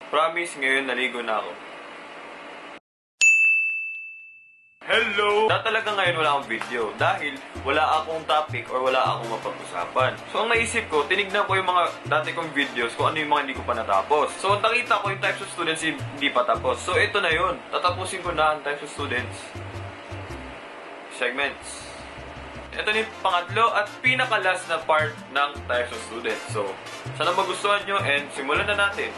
Promise, ngayon naligo na ako. Hello! Talaga ngayon wala akong video dahil wala akong topic or wala akong mapag-usapan. So ang naisip ko, tinignan ko yung mga dati kong videos kung ano yung mga hindi ko pa natapos. So nakita ko yung types of students hindi pa tapos. So ito na yun. Tatapusin ko na ang types of students. Segments. Ito na yung pangatlo at pinaka-last na part ng types of students. So, sana magustuhan nyo and simulan na natin.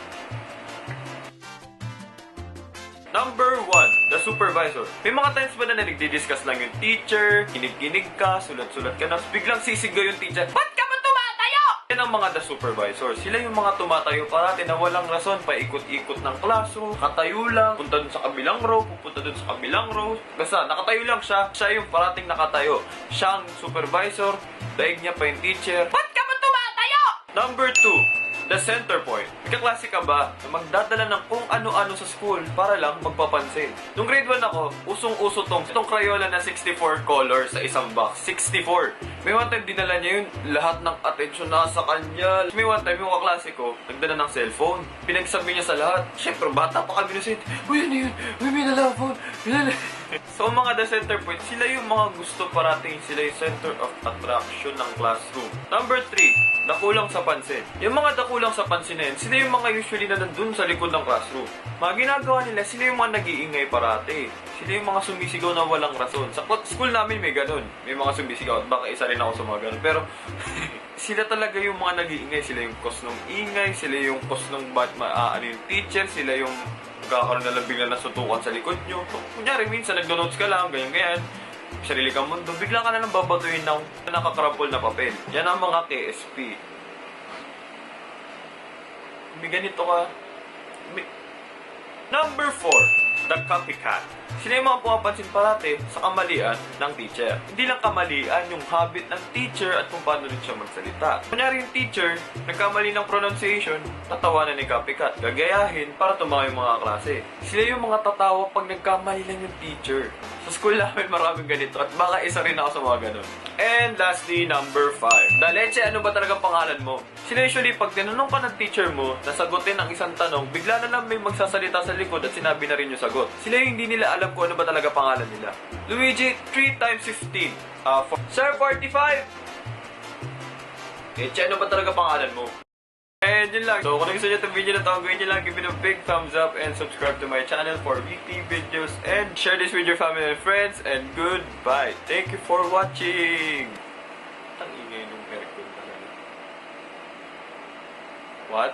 Number 1, the supervisor. May mga times ba na nagdi-discuss lang yung teacher, kinig-kinig ka, sulat-sulat ka na, biglang sisigaw yung teacher, ba't ka ba tumatayo? Yan ang mga the supervisor. Sila yung mga tumatayo parati na walang rason, paikot-ikot ng classroom, katayo lang, punta dun sa kabilang row, pupunta dun sa kabilang row. Basta, nakatayo lang siya. Siya yung parating nakatayo. Siya ang supervisor, daig niya pa yung teacher, ba't ka ba tumatayo? Number 2, the center point. Kaklase ka ba na magdadala ng kung ano-ano sa school para lang magpapansin? Nung grade 1 ako, usong-uso itong Crayola na 64 colors sa isang box. 64. May one time dinala niya yun, lahat ng attention na sa kanya. May one time yung kaklase ko, nagdala ng cellphone. Pinagsabi niya sa lahat. Siyempre, bata pa kami na uy, ano yun? Uy, may nala phone. So, mga the center point, sila yung mga gusto parating. Sila yung center of attraction ng classroom. Number 3, dakulang sa pansin. Yung mga dakulang sa pansin na yun, sila yung mga usually na nandun sa likod ng classroom. Mga ginagawa nila, sila yung mga nag-iingay parati. Sila yung mga sumisigaw na walang rason. Sa school namin may ganun. May mga sumisigaw at baka isa rin ako sa mga ganun. Pero, sila talaga yung mga nag-iingay. Sila yung cause ng ingay. Sila yung cause ng bad yung teacher. Sila yung magkakaroon na lang bigla nasutukan sa likod nyo. Kunyari, minsan nagdo-notes ka lang, ganyan-ganyan. Sarili kang mundo, bigla ka na lang babatuin ng nakakrampol na papel. Yan ang mga KSP. May ganito ka. Number 4, the copycat. Sila yung mga pumapansin parati sa kamalian ng teacher. Hindi lang kamalian, yung habit ng teacher at kung paano rin siya magsalita. Kunyari yung teacher, nagkamali ng pronunciation, tatawanan ni copycat. Gagayahin para tumawa yung mga klase. Sila yung mga tatawa pag nagkamali lang yung teacher. Sa school namin maraming ganito at baka isa rin ako sa mga ganun. And lastly, number 5. Daleche, ano ba talagang pangalan mo? Sila usually pag tinanong ka ng teacher mo, nasagutin ang isang tanong, bigla na lang may magsasalita sa likod at sinabi na rin yung sagot. Sila yung hindi nila alam kung ano ba talaga pangalan nila. Luigi, 3 times 15. Sir, 45! Eche, ano ba talaga pangalan mo? And yun lang. So kung gusto nyo itong video na ito, gawin nyo lang, give it a big thumbs up and subscribe to my channel for weekly videos and share this with your family and friends and goodbye. Thank you for watching! Ang ingay nung aircon talaga. What?